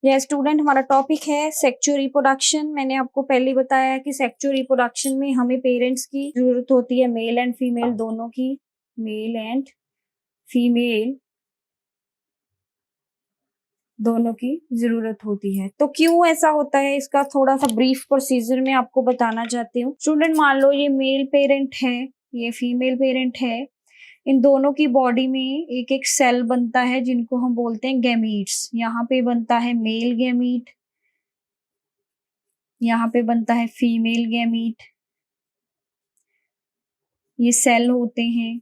यह स्टूडेंट हमारा टॉपिक है सेक्सुअल रिप्रोडक्शन। मैंने आपको पहले बताया है कि सेक्सुअल रिप्रोडक्शन में हमें पेरेंट्स की जरूरत होती है, मेल एंड फीमेल दोनों की, मेल एंड फीमेल दोनों की जरूरत होती है। तो क्यों ऐसा होता है, इसका थोड़ा सा ब्रीफ प्रोसीजर में आपको बताना चाहती हूँ। स्टूडेंट मान लो ये मेल पेरेंट है, ये फीमेल पेरेंट है, इन दोनों की बॉडी में एक एक सेल बनता है जिनको हम बोलते हैं गैमीट्स। यहाँ पे बनता है मेल गैमीट, यहाँ पे बनता है फीमेल गैमीट। ये सेल होते हैं,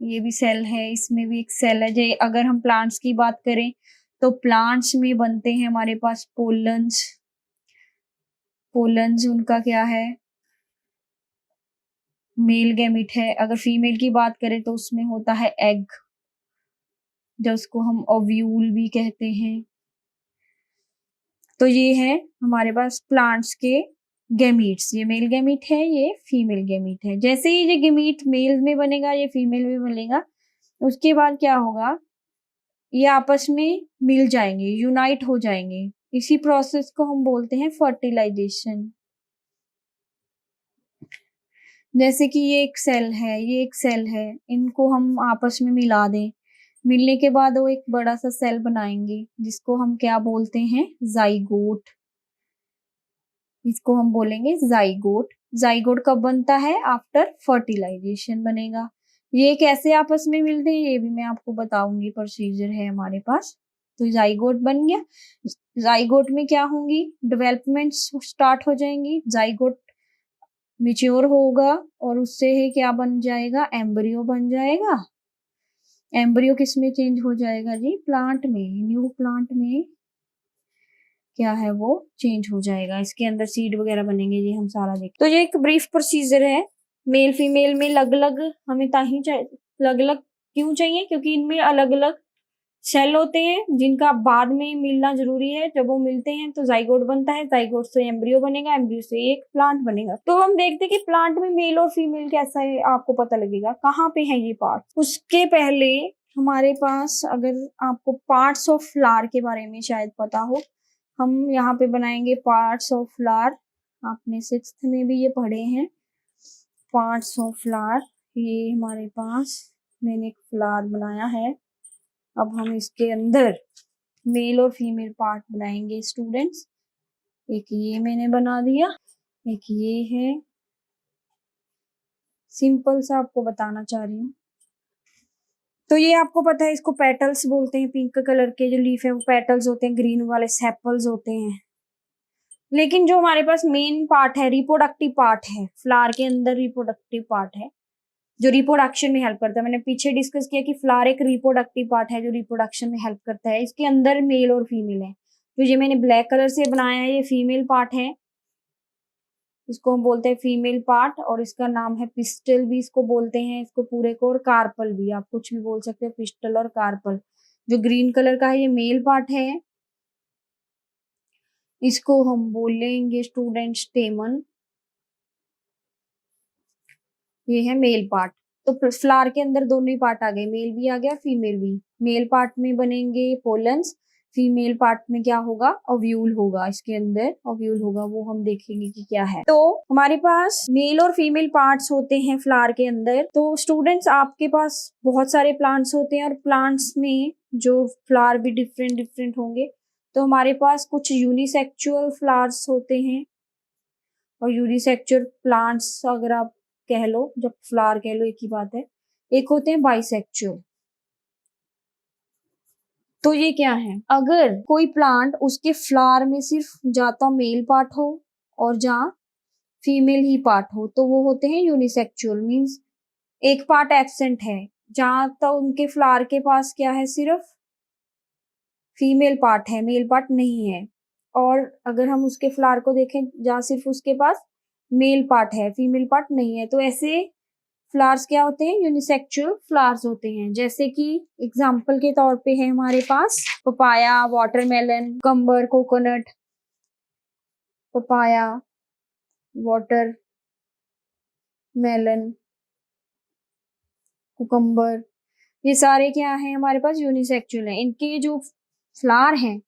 ये भी सेल है, इसमें भी एक सेल है। जो अगर हम प्लांट्स की बात करें तो प्लांट्स में बनते हैं हमारे पास पोलन्स। पोलन्स उनका क्या है, मेल गैमीट है। अगर फीमेल की बात करें तो उसमें होता है एग, जो उसको हम ओव्यूल भी कहते हैं। तो ये है हमारे पास प्लांट्स के गैमीट्स। ये मेल गैमीट है, ये फीमेल गैमीट है। जैसे ही ये गैमीट मेल में बनेगा, ये फीमेल में बनेगा, उसके बाद क्या होगा, ये आपस में मिल जाएंगे, यूनाइट हो जाएंगे। इसी प्रोसेस को हम बोलते हैं फर्टिलाइजेशन। जैसे कि ये एक सेल है, ये एक सेल है, इनको हम आपस में मिला दें, मिलने के बाद वो एक बड़ा सा सेल बनाएंगे जिसको हम क्या बोलते हैं, जाइगोट। इसको हम बोलेंगे जाइगोट। जाइगोट कब बनता है, आफ्टर फर्टिलाइजेशन बनेगा। ये कैसे आपस में मिलते हैं ये भी मैं आपको बताऊंगी, प्रोसीजर है हमारे पास। तो जाइगोट बन गया। जाइगोट में क्या होंगी, डेवलपमेंट स्टार्ट हो जाएंगी। जाइगोट मैच्योर होगा और उससे ही क्या बन जाएगा, एम्ब्रियो बन जाएगा। एम्ब्रियो किस में चेंज हो जाएगा जी, प्लांट में, न्यू प्लांट में क्या है वो चेंज हो जाएगा। इसके अंदर सीड वगैरह बनेंगे, ये हम सारा देख। तो ये एक ब्रीफ प्रोसीजर है। मेल फीमेल में अलग अलग हमें ताही अलग अलग क्यों चाहिए, क्योंकि इनमें अलग अलग सेल होते हैं जिनका बाद में मिलना जरूरी है। जब वो मिलते हैं तो जाइगोट बनता है, जाइगोट से एम्ब्रियो बनेगा, एम्ब्रियो से एक प्लांट बनेगा। तो हम देखते हैं कि प्लांट में मेल और फीमेल कैसा है, आपको पता लगेगा कहाँ पे है ये पार्ट। उसके पहले हमारे पास, अगर आपको पार्ट्स ऑफ फ्लावर के बारे में शायद पता हो, हम यहाँ पे बनाएंगे पार्ट्स ऑफ फ्लावर। आपने 6th में भी ये पढ़े हैं, पार्ट्स ऑफ फ्लावर। ये हमारे पास मैंने एक फ्लावर बनाया है। अब हम इसके अंदर मेल और फीमेल पार्ट बनाएंगे स्टूडेंट्स। एक ये मैंने बना दिया, एक ये है। सिंपल सा आपको बताना चाह रही हूँ। तो ये आपको पता है, इसको पेटल्स बोलते हैं। पिंक कलर के जो लीफ है वो पेटल्स होते हैं, ग्रीन वाले सेपल्स होते हैं। लेकिन जो हमारे पास मेन पार्ट है, रिप्रोडक्टिव पार्ट है, फ्लावर के अंदर रिप्रोडक्टिव पार्ट है जो रिप्रोडक्शन में हेल्प करता है। मैंने पीछे डिस्कस किया कि फ्लावर एक रिप्रोडक्टिव पार्ट है जो रिप्रोडक्शन में हेल्प करता है। इसके अंदर मेल और फीमेल है। तो ये मैंने ब्लैक कलर से बनाया है, ये फीमेल पार्ट है, इसको हम बोलते हैं फीमेल पार्ट। और इसका नाम है पिस्टल भी इसको बोलते हैं, इसको पूरे को, और कार्पल भी, आप कुछ भी बोल सकते हैं, पिस्टल और कार्पल। जो ग्रीन कलर का है ये मेल पार्ट है, इसको हम बोलेंगे स्टूडेंट स्टेमन। ये है मेल पार्ट। तो फ्लावर के अंदर दोनों ही पार्ट आ गए, मेल भी आ गया, फीमेल भी। मेल पार्ट में बनेंगे पोलन्स, फीमेल पार्ट में क्या होगा, ओव्यूल होगा। इसके अंदर ओव्यूल होगा, वो हम देखेंगे कि क्या है। तो हमारे पास मेल और फीमेल पार्ट्स होते हैं फ्लावर के अंदर। तो स्टूडेंट्स आपके पास बहुत सारे प्लांट्स होते हैं और प्लांट्स में जो फ्लावर भी डिफरेंट डिफरेंट होंगे। तो हमारे पास कुछ यूनिसेक्सुअल फ्लावर्स होते हैं, और यूनिसेक्सुअल प्लांट्स अगर आप कह लो, जब फ्लावर कह लो एक ही बात है। एक होते हैं बाइसेक्सुअल। तो ये क्या है, अगर कोई प्लांट उसके फ्लावर में सिर्फ जा तो मेल पार्ट हो और जहाँ फीमेल ही पार्ट हो, तो वो होते हैं यूनिसेक्सुअल। मींस एक पार्ट एब्सेंट है, जहां तो उनके फ्लावर के पास क्या है, सिर्फ फीमेल पार्ट है, मेल पार्ट नहीं है। और अगर हम उसके फ्लावर को देखें जहाँ सिर्फ उसके पास मेल पार्ट है, फीमेल पार्ट नहीं है, तो ऐसे फ्लावर्स क्या होते हैं, यूनिसेक्सुअल फ्लावर्स होते हैं। जैसे कि एग्जाम्पल के तौर पे है हमारे पास papaya, watermelon, cucumber, coconut, papaya, water melon, cucumber, ये सारे क्या है हमारे पास, यूनिसेक्सुअल है। इनके जो फ्लावर हैं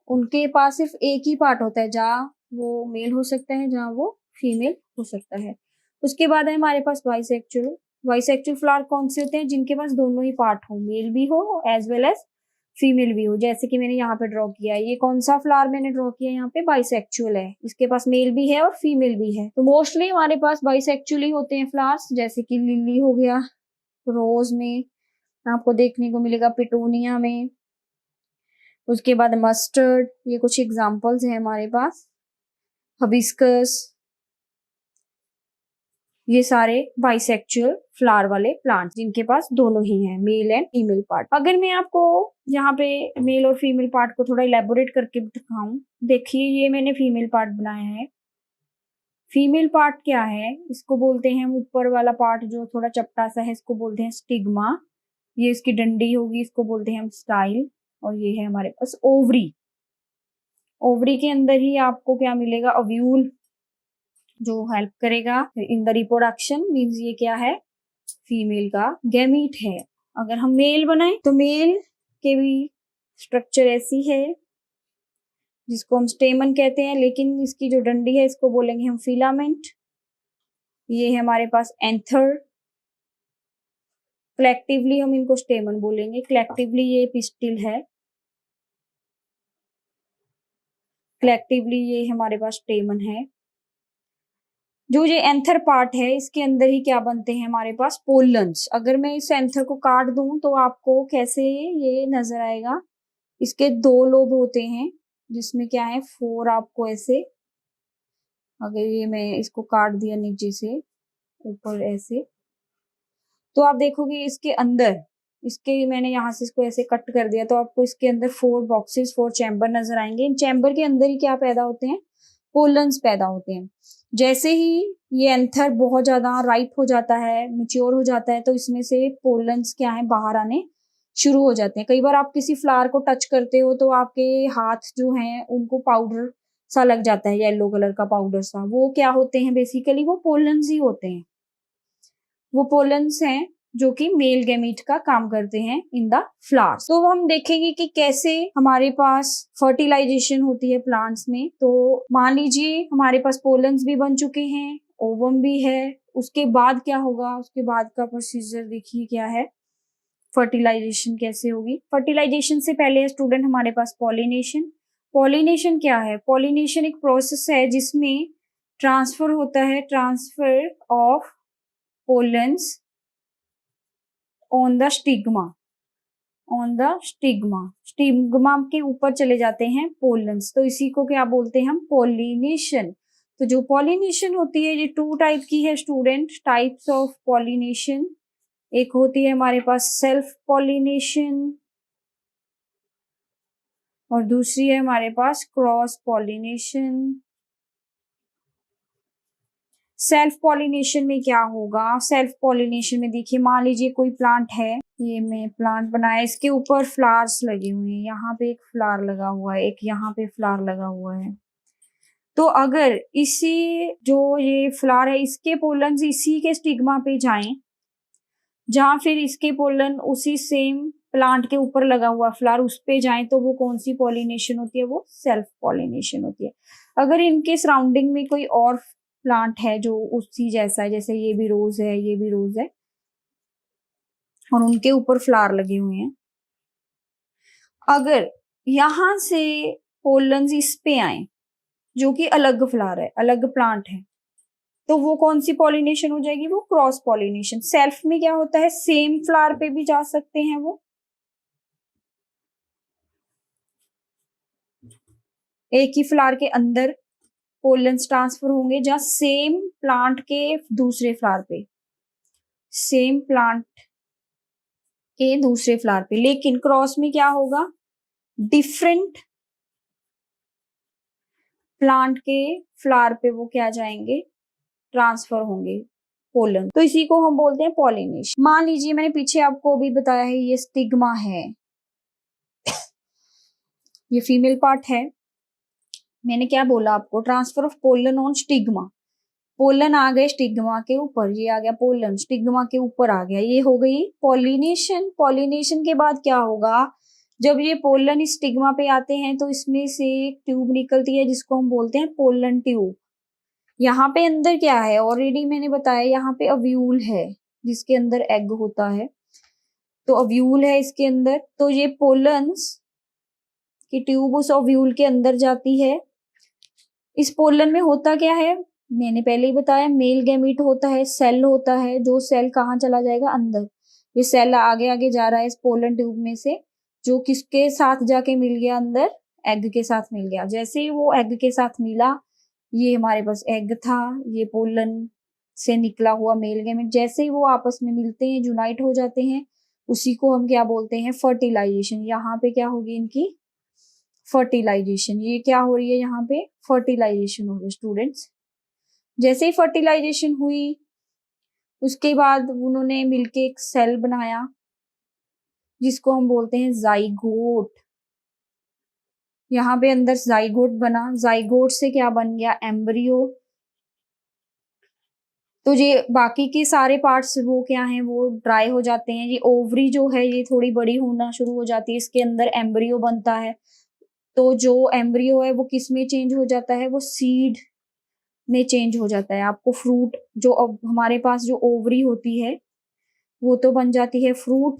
उनके पास सिर्फ एक ही पार्ट होता है, जहाँ वो मेल हो सकता है, जहाँ वो फीमेल हो सकता है। उसके बाद है हमारे पास बाइसेक्चुअल। बाइसेक्चुअल फ्लावर कौन से होते हैं? जिनके पास दोनों ही पार्ट हो, मेल भी हो एज वेल एज फीमेल भी हो, जैसे कि मैंने यहाँ पे ड्रॉ किया है। ये कौन सा फ्लावर मैंने ड्रॉ किया है? यहाँ पे बाइसेक्चुअल है, इसके पास मेल भी है और फीमेल भी है। तो मोस्टली हमारे पास बाइसेक्चुअल ही होते हैं फ्लावर्स, जैसे कि लिली हो गया, रोज में आपको देखने को मिलेगा, पिटूनिया में, उसके बाद मस्टर्ड, ये कुछ एग्जांपल्स हैं हमारे पास, हबिस्कस, ये सारे बाइसेक्चुअल फ्लावर वाले प्लांट्स जिनके पास दोनों ही हैं, मेल एंड फीमेल पार्ट। अगर मैं आपको यहाँ पे मेल और फीमेल पार्ट को थोड़ा इलेबोरेट करके दिखाऊं, देखिए ये मैंने फीमेल पार्ट बनाया है। फीमेल पार्ट क्या है? इसको बोलते हैं, ऊपर वाला पार्ट जो थोड़ा चपटा सा है, इसको बोलते हैं स्टिग्मा। ये इसकी डंडी होगी, इसको बोलते हैं हम स्टाइल। और ये है हमारे पास ओवरी। ओवरी के अंदर ही आपको क्या मिलेगा? ओव्यूल, जो हेल्प करेगा इन द रिप्रोडक्शन। मीन्स ये क्या है? फीमेल का गैमीट है। अगर हम मेल बनाए तो मेल के भी स्ट्रक्चर ऐसी है, जिसको हम स्टेमन कहते हैं, लेकिन इसकी जो डंडी है इसको बोलेंगे हम फिलामेंट। ये है हमारे पास एंथर। कलेक्टिवली हम इनको स्टेमन बोलेंगे। कलेक्टिवली ये पिस्टिल है, कलेक्टिवली ये हमारे पास स्टेमन है। जो ये एंथर पार्ट है, इसके अंदर ही क्या बनते हैं हमारे पास? पोलन्स। अगर मैं इस एंथर को काट दूं तो आपको कैसे ये नजर आएगा? इसके दो लोब होते हैं, जिसमें क्या है, 4 आपको ऐसे। अगर ये मैं इसको काट दिया नीचे से ऊपर ऐसे, तो आप देखोगे इसके अंदर, इसके मैंने यहाँ से इसको ऐसे कट कर दिया, तो आपको इसके अंदर 4 बॉक्सेस, 4 चैम्बर नजर आएंगे। इन चैम्बर के अंदर ही क्या पैदा होते हैं? पोलन्स पैदा होते हैं। जैसे ही ये एंथर बहुत ज्यादा राइप हो जाता है, मेच्योर हो जाता है, तो इसमें से पोलन्स क्या है, बाहर आने शुरू हो जाते हैं। कई बार आप किसी फ्लावर को टच करते हो तो आपके हाथ जो हैं उनको पाउडर सा लग जाता है, येलो कलर का पाउडर सा। वो क्या होते हैं? बेसिकली वो पोलन्स ही होते हैं। वो पोलन्स हैं जो कि मेल गैमीट का काम करते हैं इन द फ्लावर्स। तो हम देखेंगे कि कैसे हमारे पास फर्टिलाइजेशन होती है प्लांट्स में। तो मान लीजिए हमारे पास पोलन्स भी बन चुके हैं, ओवम भी है। उसके बाद क्या होगा? उसके बाद का प्रोसीजर देखिए क्या है, फर्टिलाइजेशन कैसे होगी। फर्टिलाइजेशन से पहले स्टूडेंट हमारे पास पॉलिनेशन। पॉलिनेशन क्या है? पॉलिनेशन एक प्रोसेस है जिसमें ट्रांसफर होता है, transfer of pollens on the stigma. On the stigma, stigma के ऊपर चले जाते हैं पोलन्स, तो इसी को क्या बोलते हैं हम? पॉलिनेशन। तो जो पॉलिनेशन होती है ये 2 टाइप की है स्टूडेंट, टाइप्स ऑफ पॉलिनेशन। एक होती है हमारे पास सेल्फ पॉलिनेशन, और दूसरी है हमारे पास क्रॉस पॉलिनेशन। सेल्फ पॉलिनेशन में क्या होगा? सेल्फ पॉलिनेशन में देखिए, मान लीजिए कोई प्लांट है, ये मैं प्लांट बनाया, इसके ऊपर फ्लावर्स लगे हुए हैं। यहाँ पे एक फ्लावर लगा हुआ है, एक यहाँ पे फ्लावर लगा हुआ है। तो अगर इसी जो ये फ्लावर है, इसके पोलन्स इसी के स्टिग्मा पे जाएं, जहां फिर इसके पोलन उसी सेम प्लांट के ऊपर लगा हुआ फ्लावर उस पे जाएं, तो वो कौन सी पॉलिनेशन होती है? वो सेल्फ पॉलिनेशन होती है। अगर इनके सराउंडिंग में कोई और प्लांट है जो उसी जैसा है, जैसे ये भी रोज है, ये भी रोज है, और उनके ऊपर फ्लावर लगे हुए हैं, अगर यहां से पोलन्स इस पे आए, जो कि अलग फ्लावर है, अलग प्लांट है, तो वो कौन सी पॉलिनेशन हो जाएगी? वो क्रॉस पॉलिनेशन। सेल्फ में क्या होता है? सेम फ्लावर पे भी जा सकते हैं वो, एक ही फ्लावर के अंदर पोलन्स ट्रांसफर होंगे, जहां सेम प्लांट के दूसरे फ्लावर पे, सेम प्लांट के दूसरे फ्लावर पे। लेकिन क्रॉस में क्या होगा? डिफरेंट प्लांट के फ्लावर पे वो क्या जाएंगे? ट्रांसफर होंगे पोलन। तो इसी को हम बोलते हैं पॉलिनेशन। मान लीजिए मैंने पीछे आपको भी बताया है, ये स्टिग्मा है, ये फीमेल पार्ट है। मैंने क्या बोला आपको? Transfer of pollen on stigma. Pollen आ गए स्टिग्मा के ऊपर, ये आ गया पोलन स्टिग्मा के ऊपर आ गया, ये हो गई पॉलिनेशन। पॉलिनेशन के बाद क्या होगा? जब ये पोलन स्टिग्मा पे आते हैं तो इसमें से एक ट्यूब निकलती है जिसको हम बोलते हैं पोलन ट्यूब। यहाँ पे अंदर क्या है, ऑलरेडी मैंने बताया यहाँ पे अव्यूल है जिसके अंदर एग होता है, तो अव्यूल है इसके अंदर। तो ये पोलन्स की ट्यूब उस अव्यूल के अंदर जाती है। इस पोलन में होता क्या है, मैंने पहले ही बताया, मेल गैमीट होता है, सेल होता है, जो सेल कहाँ चला जाएगा, अंदर। ये सेल आगे आगे जा रहा है इस पोलन ट्यूब में से, जो किसके साथ जाके मिल गया अंदर, एग के साथ मिल गया। जैसे ही वो एग के साथ मिला, ये हमारे पास एग था, ये पोलन से निकला हुआ मेल गैमेट, जैसे ही वो आपस में मिलते हैं, यूनाइट हो जाते हैं, उसी को हम क्या बोलते हैं, फर्टिलाइजेशन। यहाँ पे क्या होगी इनकी, फर्टिलाइजेशन। ये क्या हो रही है यहाँ पे, फर्टिलाइजेशन हो रही है स्टूडेंट्स। जैसे ही फर्टिलाइजेशन हुई, उसके बाद उन्होंने मिलके एक सेल बनाया जिसको हम बोलते हैं जाइगोट। यहाँ पे अंदर जाइगोट बना, जाइगोट से क्या बन गया, एम्ब्रियो। तो ये बाकी के सारे पार्ट्स वो क्या हैं, वो ड्राई हो जाते हैं। ये ओवरी जो है ये थोड़ी बड़ी होना शुरू हो जाती है, इसके अंदर एम्ब्रियो बनता है। तो जो एम्ब्रियो है वो किस में चेंज हो जाता है, वो सीड में चेंज हो जाता है। आपको फ्रूट, जो अब हमारे पास जो ओवरी होती है वो तो बन जाती है फ्रूट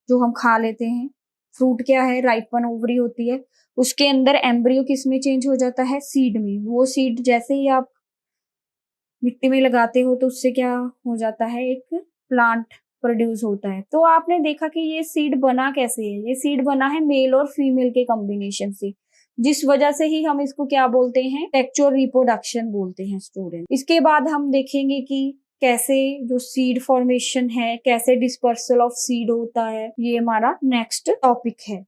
जो हम खा लेते हैं। फ्रूट क्या है, राइपन ओवरी होती है। उसके अंदर एम्ब्रियो किस में चेंज हो जाता है, सीड में। वो सीड जैसे ही आप मिट्टी में लगाते हो तो उससे क्या हो जाता है, एक प्लांट प्रोड्यूस होता है। तो आपने देखा कि ये सीड बना कैसे है, ये सीड बना है मेल और फीमेल के कॉम्बिनेशन से, जिस वजह से ही हम इसको क्या बोलते हैं, सेक्सुअल रिप्रोडक्शन बोलते हैं स्टूडेंट। इसके बाद हम देखेंगे कि कैसे जो सीड फॉर्मेशन है, कैसे डिस्पर्सल ऑफ सीड होता है, ये हमारा नेक्स्ट टॉपिक है।